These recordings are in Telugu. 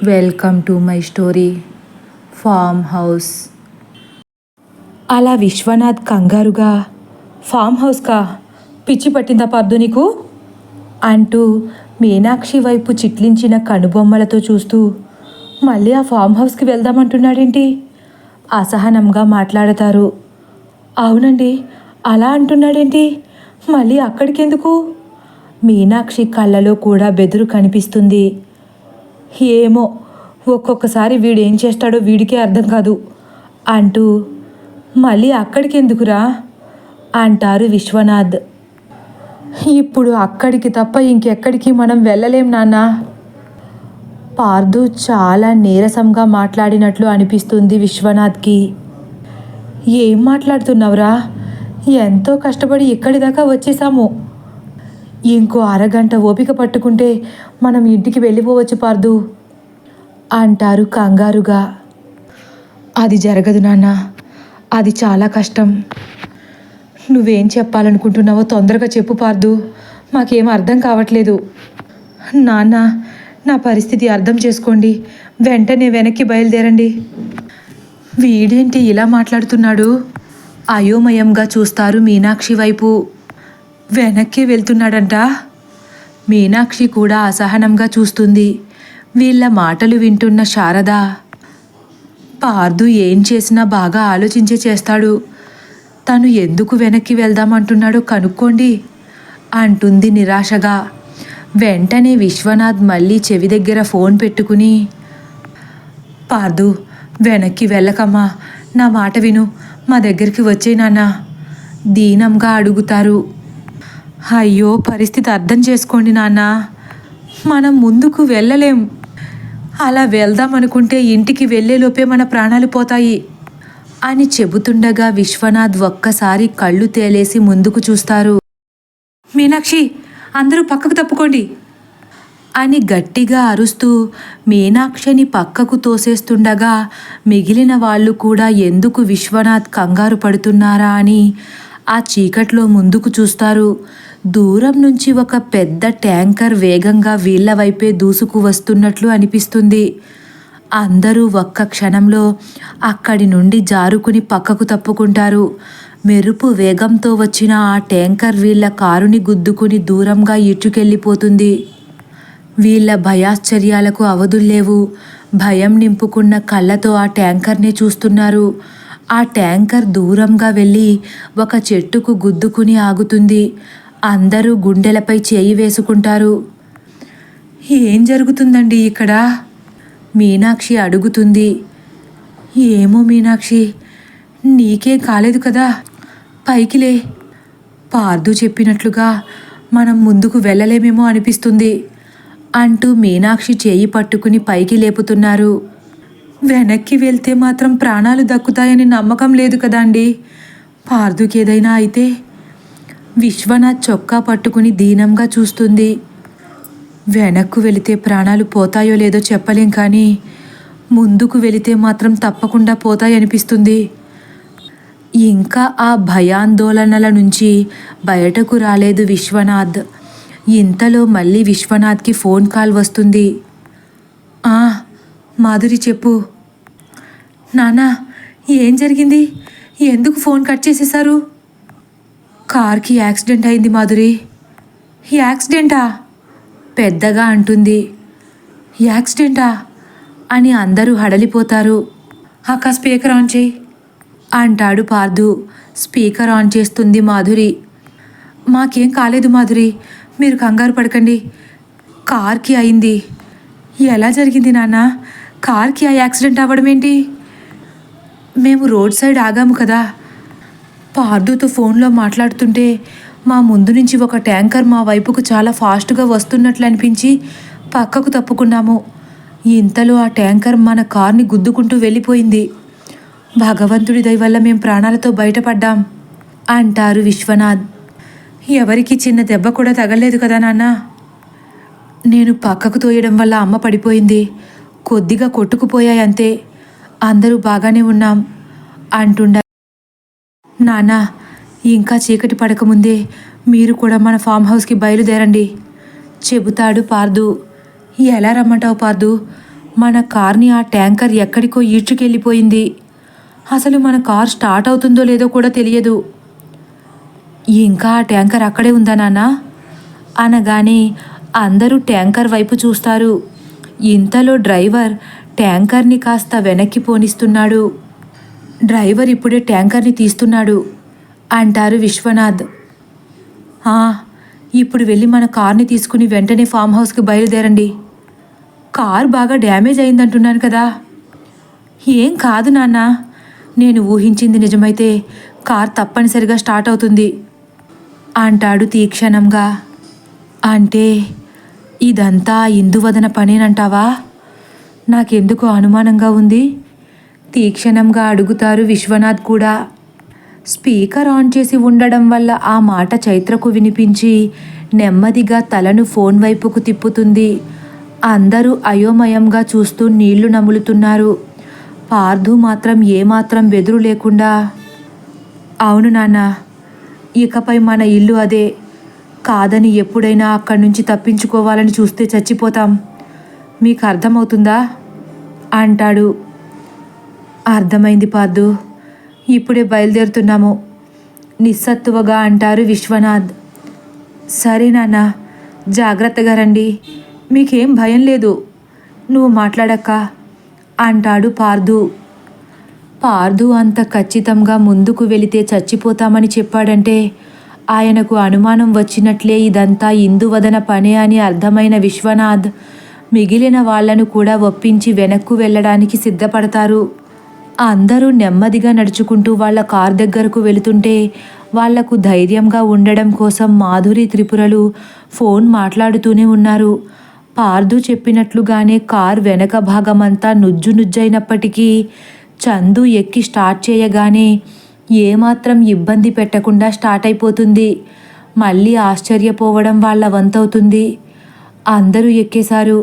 Welcome to my story farm house. అలా విశ్వనాథ్ కంగారుగా, ఫామ్ హౌస్కా? పిచ్చి పట్టిందా పద్దు నీకు అంటూ మీనాక్షి వైపు చిట్లించిన కనుబొమ్మలతో చూస్తూ మళ్ళీ ఆ ఫామ్ హౌస్కి వెళ్దామంటున్నాడేంటి? అసహనంగా మాట్లాడతారు. అవునండి, అలా అంటున్నాడేంటి? మళ్ళీ అక్కడికెందుకు? మీనాక్షి కళ్ళలో కూడా బెదురు కనిపిస్తుంది. ఏమో, ఒక్కొక్కసారి వీడేం చేస్తాడో వీడికే అర్థం కాదు అంటూ మళ్ళీ అక్కడికెందుకురా అంటారు విశ్వనాథ్. ఇప్పుడు అక్కడికి తప్ప ఇంకెక్కడికి మనం వెళ్ళలేం నాన్న. పార్దు చాలా నీరసంగా మాట్లాడినట్లు అనిపిస్తుంది విశ్వనాథ్కి. ఏం మాట్లాడుతున్నావురా? ఎంతో కష్టపడి ఇక్కడి దాకా వచ్చేసాము. ఇంకో అరగంట ఓపిక పట్టుకుంటే మనం ఇంటికి వెళ్ళిపోవచ్చు పార్దు అంటారు కంగారుగా. అది జరగదు నాన్న, అది చాలా కష్టం. నువ్వేం చెప్పాలనుకుంటున్నావో తొందరగా చెప్పు పార్దు, మాకేం అర్థం కావట్లేదు. నాన్న, నా పరిస్థితి అర్థం చేసుకోండి, వెంటనే వెనక్కి బయలుదేరండి. వీడేంటి ఇలా మాట్లాడుతున్నాడు? అయోమయంగా చూస్తారు మీనాక్షి వైపు. వెనక్కి వెళ్తున్నాడంట. మీనాక్షి కూడా అసహనంగా చూస్తుంది. వీళ్ళ మాటలు వింటున్న శారద, పార్దు ఏం చేసినా బాగా ఆలోచించే చేస్తాడు. తను ఎందుకు వెనక్కి వెళ్దామంటున్నాడో కనుక్కోండి అంటుంది నిరాశగా. వెంటనే విశ్వనాథ్ మళ్ళీ చెవి దగ్గర ఫోన్ పెట్టుకుని, పార్దు వెనక్కి వెళ్ళకమ్మా, నా మాట విను, మా దగ్గరికి వచ్చే నాన్న దీనంగా అడుగుతారు. అయ్యో, పరిస్థితి అర్థం చేసుకోండి నాన్న, మనం ముందుకు వెళ్ళలేం. అలా వెళ్దామనుకుంటే ఇంటికి వెళ్ళేలోపే మన ప్రాణాలు పోతాయి అని చెబుతుండగా విశ్వనాథ్ ఒక్కసారి కళ్ళు తేలేసి ముందుకు చూస్తారు. మీనాక్షి, అందరూ పక్కకు తప్పుకోండి అని గట్టిగా అరుస్తూ మీనాక్షిని పక్కకు తోసేస్తుండగా మిగిలిన వాళ్ళు కూడా ఎందుకు విశ్వనాథ్ కంగారు పడుతున్నారా అని ఆ చీకట్లో ముందుకు చూస్తారు. దూరం నుంచి ఒక పెద్ద ట్యాంకర్ వేగంగా వీళ్ల వైపే దూసుకు వస్తున్నట్లు అనిపిస్తుంది. అందరూ ఒక్క క్షణంలో అక్కడి నుండి జారుకుని పక్కకు తప్పుకుంటారు. మెరుపు వేగంతో వచ్చిన ఆ ట్యాంకర్ వీళ్ల కారుని గుద్దుకుని దూరంగా ఇటుకెళ్ళిపోతుంది. వీళ్ల భయాశ్చర్యాలకు అవధుల్లేవు. భయం నింపుకున్న కళ్ళతో ఆ ట్యాంకర్నే చూస్తున్నారు. ఆ ట్యాంకర్ దూరంగా వెళ్ళి ఒక చెట్టుకు గుద్దుకుని ఆగుతుంది. అందరూ గుండెలపై చేయి వేసుకుంటారు. ఏం జరుగుతుందండి ఇక్కడ? మీనాక్షి అడుగుతుంది. ఏమో మీనాక్షి, నీకేం కాలేదు కదా, పైకిలే. పార్దు చెప్పినట్లుగా మనం ముందుకు వెళ్ళలేమేమో అనిపిస్తుంది అంటూ మీనాక్షి చేయి పట్టుకుని పైకి లేపుతున్నారు. వెనక్కి వెళ్తే మాత్రం ప్రాణాలు దక్కుతాయని నమ్మకం లేదు కదా అండి. పార్దుకి ఏదైనా అయితే? విశ్వనాథ్ చొక్కా పట్టుకుని దీనంగా చూస్తుంది. వెనక్కు వెళితే ప్రాణాలు పోతాయో లేదో చెప్పలేం, కానీ ముందుకు వెళితే మాత్రం తప్పకుండా పోతాయనిపిస్తుంది. ఇంకా ఆ భయాందోళనల నుంచి బయటకు రాలేదు విశ్వనాథ్. ఇంతలో మళ్ళీ విశ్వనాథ్కి ఫోన్ కాల్ వస్తుంది. మాధురి చెప్పు. నానా, ఏం జరిగింది? ఎందుకు ఫోన్ కట్ చేసేశారు? కార్కి యాక్సిడెంట్ అయింది మాధురి. యాక్సిడెంటా? పెద్దగా అంటుంది. యాక్సిడెంటా అని అందరూ హడలిపోతారు. అక్క స్పీకర్ ఆన్ చేయి అంటాడు పార్దు. స్పీకర్ ఆన్ చేస్తుంది మాధురి. మాకేం కాలేదు మాధురి, మీరు కంగారు పడకండి. కార్కి అయింది. ఎలా జరిగింది నాన్న? కార్కి ఆ యాక్సిడెంట్ అవ్వడం ఏంటి? మేము రోడ్ సైడ్ ఆగాము కదా, పార్దుతో ఫోన్లో మాట్లాడుతుంటే మా ముందు నుంచి ఒక ట్యాంకర్ మా వైపుకు చాలా ఫాస్ట్గా వస్తున్నట్లు అనిపించి పక్కకు తప్పుకున్నాము. ఇంతలో ఆ ట్యాంకర్ మన కార్ని గుద్దుకుంటూ వెళ్ళిపోయింది. భగవంతుడి దయ వల్ల మేము ప్రాణాలతో బయటపడ్డాం అంటారు విశ్వనాథ్. ఎవరికి చిన్న దెబ్బ కూడా తగలేదు కదా నాన్న? నేను పక్కకు తోయడం వల్ల అమ్మ పడిపోయింది, కొద్దిగా కొట్టుకుపోయాయి అంతే, అందరూ బాగానే ఉన్నాం అంటుండ. నాన్న, ఇంకా చీకటి పడకముందే మీరు కూడా మన ఫామ్ హౌస్కి బయలుదేరండి చెబుతాడు పార్దు. ఎలా రమ్మంటావు పార్దు? మన కార్ని ఆ ట్యాంకర్ ఎక్కడికో ఈడ్చుకెళ్ళిపోయింది. అసలు మన కార్ స్టార్ట్ అవుతుందో లేదో కూడా తెలియదు. ఇంకా ఆ ట్యాంకర్ అక్కడే ఉందా నాన్న అనగానే అందరూ ట్యాంకర్ వైపు చూస్తారు. ఇంతలో డ్రైవర్ ట్యాంకర్ని కాస్త వెనక్కి పోనిస్తున్నాడు. డ్రైవర్ ఇప్పుడే ట్యాంకర్ని తీస్తున్నాడు అంటారు విశ్వనాథ్. ఇప్పుడు వెళ్ళి మన కార్ని తీసుకుని వెంటనే ఫామ్ హౌస్కి బయలుదేరండి. కార్ బాగా డ్యామేజ్ అయిందంటున్నాను కదా. ఏం కాదు నాన్న, నేను ఊహించింది నిజమైతే కార్ తప్పనిసరిగా స్టార్ట్ అవుతుంది అంటాడు తీక్షణంగా. అంటే ఇదంతా ఇందువదన పనేనంటావా? నాకెందుకో అనుమానంగా ఉంది తీక్షణంగా అడుగుతారు విశ్వనాథ్ కూడా. స్పీకర్ ఆన్ చేసి ఉండడం వల్ల ఆ మాట చైత్రకు వినిపించి నెమ్మదిగా తలను ఫోన్ వైపుకు తిప్పుతుంది. అందరూ అయోమయంగా చూస్తూ నీళ్లు నములుతున్నారు. పార్థు మాత్రం ఏమాత్రం బెదురు లేకుండా, అవును నాన్న, ఇకపై మన ఇల్లు అదే. కాదని ఎప్పుడైనా అక్కడి నుంచి తప్పించుకోవాలని చూస్తే చచ్చిపోతాం. మీకు అర్థమవుతుందా అంటాడు. అర్థమైంది పార్థు, ఇప్పుడే బయలుదేరుతున్నాము నిస్సత్తువగా అంటారు విశ్వనాథ్. సరే నాన్న, జాగ్రత్తగా రండి, మీకేం భయం లేదు, నువ్వు మాట్లాడక్క అంటాడు పార్థు. పార్థు అంత ఖచ్చితంగా ముందుకు వెళితే చచ్చిపోతామని చెప్పాడంటే ఆయనకు అనుమానం వచ్చినట్లే ఇదంతా ఇందువదన పనే అని అర్థమైన విశ్వనాథ్ మిగిలిన వాళ్లను కూడా ఒప్పించి వెనక్కు వెళ్ళడానికి సిద్ధపడతారు. అందరూ నెమ్మదిగా నడుచుకుంటూ వాళ్ళ కార్ దగ్గరకు వెళుతుంటే వాళ్లకు ధైర్యంగా ఉండడం కోసం మాధురి త్రిపురలు ఫోన్ మాట్లాడుతూనే ఉన్నారు. పార్థు చెప్పినట్లుగానే కార్ వెనక భాగమంతా నుజ్జునుజ్జైనప్పటికీ చందు ఎక్కి స్టార్ట్ చేయగానే ఏమాత్రం ఇబ్బంది పెట్టకుండా స్టార్ట్ అయిపోతుంది. మళ్ళీ ఆశ్చర్యపోవడం వాళ్ళ వంతవుతుంది. అందరూ ఎక్కేశారు.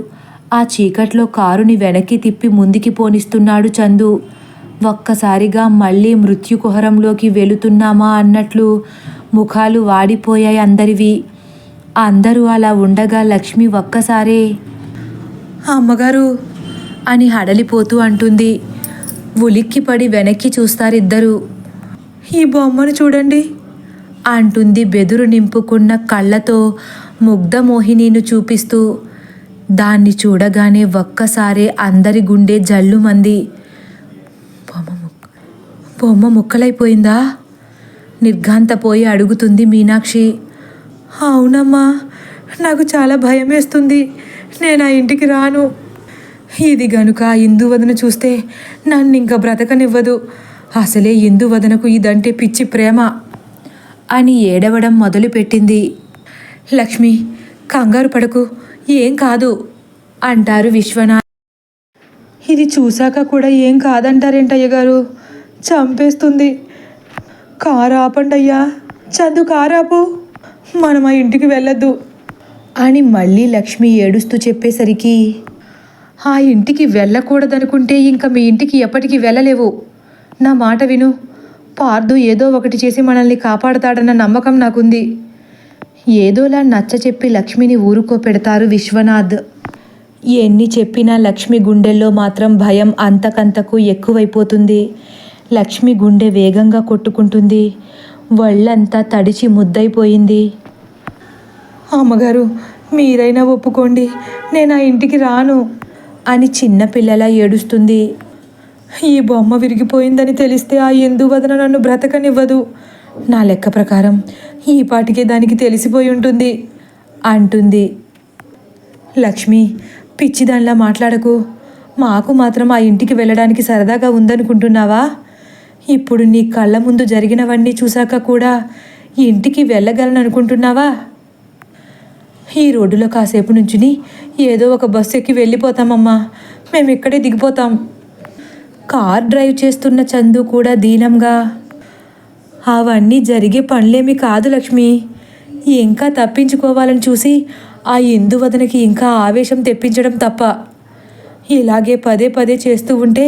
ఆ చీకట్లో కారుని వెనక్కి తిప్పి ముందుకి పోనిస్తున్నాడు చందు. ఒక్కసారిగా మళ్ళీ మృత్యుకుహరంలోకి వెళుతున్నామా అన్నట్లు ముఖాలు వాడిపోయాయి అందరివి. అందరూ అలా ఉండగా లక్ష్మి ఒక్కసారే అమ్మగారు అని హడలిపోతూ అంటుంది. ఉలిక్కిపడి వెనక్కి చూస్తారిద్దరూ. ఈ బొమ్మను చూడండి అంటుంది బెదురు నింపుకున్న కళ్ళతో ముగ్ధమోహినీను చూపిస్తూ. దాన్ని చూడగానే ఒక్కసారే అందరి గుండె జల్లుమంది. బొమ్మ ముక్కలైపోయిందా? నిర్ఘాంతపోయి అడుగుతుంది మీనాక్షి. అవునమ్మా, నాకు చాలా భయం వేస్తుంది, నేను ఆ ఇంటికి రాను. ఇది గనుక ఇందువదన చూస్తే నన్ను ఇంకా బ్రతకనివ్వదు. అసలే ఇందువదనకు ఇదంటే పిచ్చి ప్రేమ అని ఏడవడం మొదలుపెట్టింది. లక్ష్మి, కంగారు పడకు, ఏం కాదు అంటారు విశ్వనాథ్. ఇది చూశాక కూడా ఏం కాదంటారేంటయ్య గారు? చంపేస్తుంది. కారు ఆపండి అయ్యా, చందు కారాపు, మనం ఆ ఇంటికి వెళ్ళొద్దు అని మళ్ళీ లక్ష్మి ఏడుస్తూ చెప్పేసరికి, ఆ ఇంటికి వెళ్ళకూడదనుకుంటే ఇంకా మీ ఇంటికి ఎప్పటికీ వెళ్ళలేవు. నా మాట విను. పార్థు ఏదో ఒకటి చేసి మనల్ని కాపాడతాడన్న నమ్మకం నాకుంది. ఏదోలా నచ్చచెప్పి లక్ష్మిని ఊరుకోపెడతారు విశ్వనాథ్. ఎన్ని చెప్పినా లక్ష్మి గుండెల్లో మాత్రం భయం అంతకంతకు ఎక్కువైపోతుంది. లక్ష్మి గుండె వేగంగా కొట్టుకుంటుంది. ఒళ్ళంతా తడిచి ముద్దైపోయింది. అమ్మగారు, మీరైనా ఒప్పుకోండి, నేను ఆ ఇంటికి రాను అని చిన్నపిల్లలా ఏడుస్తుంది. ఈ బొమ్మ విరిగిపోయిందని తెలిస్తే ఆ ఇందువదన నన్ను బ్రతకనివ్వదు. నా లెక్క ప్రకారం ఈ పాటికే దానికి తెలిసిపోయి ఉంటుంది అంటుంది. లక్ష్మి, పిచ్చిదానిలా మాట్లాడకు. మాకు మాత్రం ఆ ఇంటికి వెళ్ళడానికి సరదాగా ఉందనుకుంటున్నావా? ఇప్పుడు నీ కళ్ళ ముందు జరిగినవన్నీ చూశాక కూడా ఇంటికి వెళ్ళగలను అనుకుంటున్నావా? ఈ రోడ్డులో కాసేపు నుంచుని ఏదో ఒక బస్సు ఎక్కి వెళ్ళిపోతామమ్మా, మేము ఇక్కడే దిగిపోతాం. కార్ డ్రైవ్ చేస్తున్న చందు కూడా దీనంగా, అవన్నీ జరిగే పనులేమి కాదు లక్ష్మి. ఇంకా తప్పించుకోవాలని చూసి ఆ ఇందువదనకి ఇంకా ఆవేశం తెప్పించడం తప్ప. ఇలాగే పదే పదే చేస్తూ ఉంటే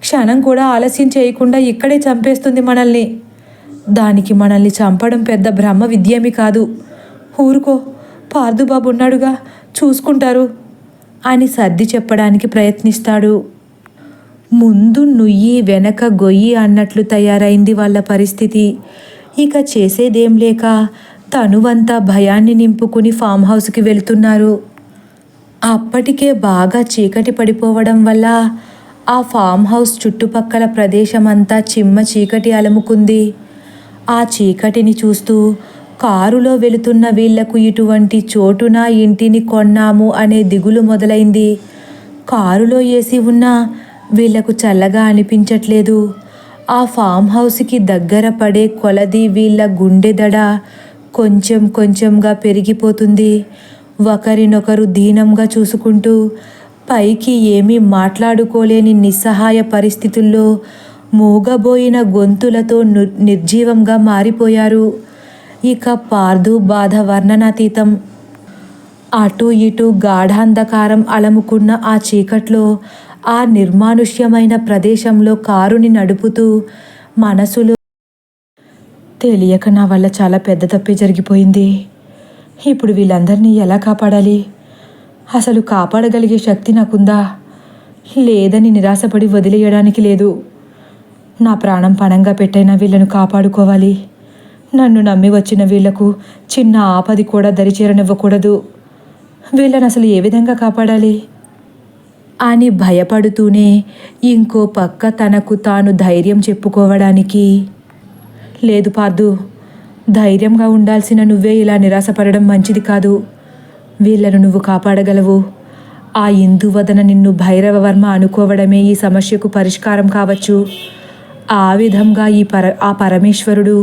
క్షణం కూడా ఆలస్యం చేయకుండా ఇక్కడే చంపేస్తుంది మనల్ని. దానికి మనల్ని చంపడం పెద్ద బ్రహ్మ విద్యేమీ కాదు. ఊరుకో, పార్థుబాబు ఉన్నాడుగా, చూసుకుంటారు అని సర్ది చెప్పడానికి ప్రయత్నిస్తాడు. ముందు నుయ్యి వెనక గొయ్యి అన్నట్లు తయారైంది వాళ్ళ పరిస్థితి. ఇక చేసేదేం లేక తనువంతా భయాన్ని నింపుకుని ఫామ్ హౌస్కి వెళ్తున్నారు. అప్పటికే బాగా చీకటి పడిపోవడం వల్ల ఆ ఫామ్ హౌస్ చుట్టుపక్కల ప్రదేశమంతా చిమ్మ చీకటి అలముకుంది. ఆ చీకటిని చూస్తూ కారులో వెళుతున్న వీళ్లకు ఇటువంటి చోటున ఇంటిని కొన్నాము అనే దిగులు మొదలైంది. కారులో ఏసీ ఉన్నా వీళ్లకు చల్లగా అనిపించట్లేదు. ఆ ఫామ్ హౌస్కి దగ్గర పడే కొలది వీళ్ళ గుండె దడ కొంచెం కొంచెంగా పెరిగిపోతుంది. ఒకరినొకరు దీనంగా చూసుకుంటూ పైకి ఏమీ మాట్లాడుకోలేని నిస్సహాయ పరిస్థితుల్లో మూగబోయిన గొంతులతో నిర్జీవంగా మారిపోయారు. ఇక పార్థు బాధ వర్ణనాతీతం. అటూ ఇటూ గాఢాంధకారం అలముకున్న ఆ చీకట్లో ఆ నిర్మానుష్యమైన ప్రదేశంలో కారుని నడుపుతూ మనసులో తెలియక నా వల్ల చాలా పెద్ద తప్పే జరిగిపోయింది. ఇప్పుడు వీళ్ళందరినీ ఎలా కాపాడాలి? అసలు కాపాడగలిగే శక్తి నాకుందా? లేదని నిరాశపడి వదిలేయడానికి లేదు. నా ప్రాణం పణంగా పెట్టైనా వీళ్ళను కాపాడుకోవాలి. నన్ను నమ్మి వచ్చిన వీళ్లకు చిన్న ఆపది కూడా దరిచేరనివ్వకూడదు. వీళ్ళని అసలు ఏ విధంగా కాపాడాలి అని భయపడుతూనే ఇంకో పక్క తనకు తాను ధైర్యం చెప్పుకోవడానికి, లేదు పార్థు, ధైర్యంగా ఉండాల్సిన నువ్వే ఇలా నిరాశపడడం మంచిది కాదు. వీళ్లను నువ్వు కాపాడగలవు. ఆ ఇందువదన నిన్ను భైరవవర్మ అనుకోవడమే ఈ సమస్యకు పరిష్కారం కావచ్చు. ఆ విధంగా ఆ పరమేశ్వరుడు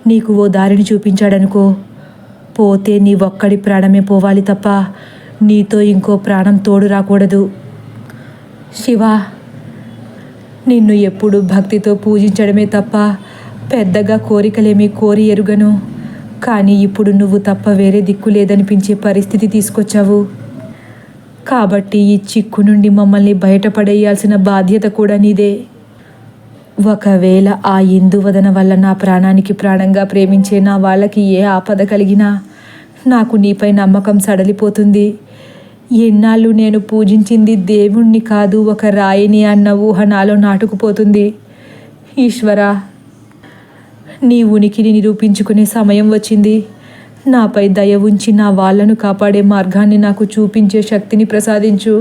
నీకు ఓ దారిని చూపించాడనుకో. పోతే నీ ఒక్కడి ప్రాణమే పోవాలి తప్ప నీతో ఇంకో ప్రాణం తోడు రాకూడదు. శివ, నిన్ను ఎప్పుడు భక్తితో పూజించడమే తప్ప పెద్దగా కోరికలేమీ కోరి ఎరుగను. కానీ ఇప్పుడు నువ్వు తప్ప వేరే దిక్కు లేదనిపించే పరిస్థితి తీసుకొచ్చావు. కాబట్టి ఈ చిక్కు నుండి మమ్మల్ని బయటపడేయాల్సిన బాధ్యత కూడా నీదే. ఒకవేళ ఆ ఇందువదన వల్ల నా ప్రాణానికి ప్రాణంగా ప్రేమించే నా వాళ్ళకి ఏ ఆపద కలిగినా నాకు నీపై నమ్మకం సడలిపోతుంది. ఎన్నాళ్ళు నేను పూజించింది దేవుణ్ణి కాదు, ఒక రాయిని అన్న ఊహ నాలో నాటుకుపోతుంది. ఈశ్వరా, నీ ఉనికిని నిరూపించుకునే సమయం వచ్చింది. నాపై దయ ఉంచి నా వాళ్ళను కాపాడే మార్గాన్ని నాకు చూపించే శక్తిని ప్రసాదించు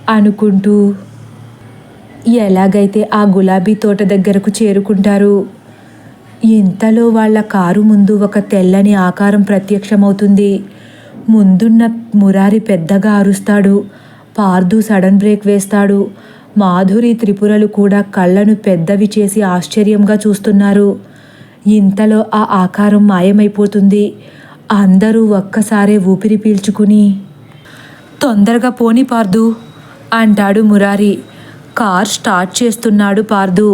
అనుకుంటూ ఎలాగైతే ఆ గులాబీ తోట దగ్గరకు చేరుకుంటారు. ఇంతలో వాళ్ళ కారు ముందు ఒక తెల్లని ఆకారం ప్రత్యక్షమవుతుంది. ముందున్న మురారి పెద్దగా అరుస్తాడు. పార్థు సడన్ బ్రేక్ వేస్తాడు. మాధురి, త్రిపురలు కూడా కళ్ళను పెద్దవి చేసి ఆశ్చర్యంగా చూస్తున్నారు. ఇంతలో ఆ ఆకారం మాయమైపోతుంది. అందరూ ఒక్కసారే ఊపిరి పీల్చుకుని, తొందరగా పోని పార్థు అంటాడు మురారి. కార్ స్టార్ట్ చేస్తున్నాడు పార్థు.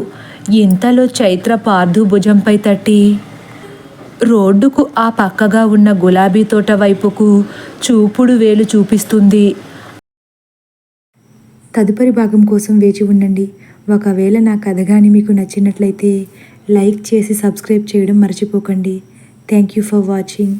ఇంతలో చైత్ర పార్థు భుజంపై తట్టి రోడ్డుకు ఆ పక్కగా ఉన్న గులాబీ తోట వైపుకు చూపుడు వేలు చూపిస్తుంది. తదుపరి భాగం కోసం వేచి ఉండండి. ఒకవేళ నా కథ కానీ మీకు నచ్చినట్లయితే లైక్ చేసి సబ్స్క్రైబ్ చేయడం మర్చిపోకండి. Thank you for watching.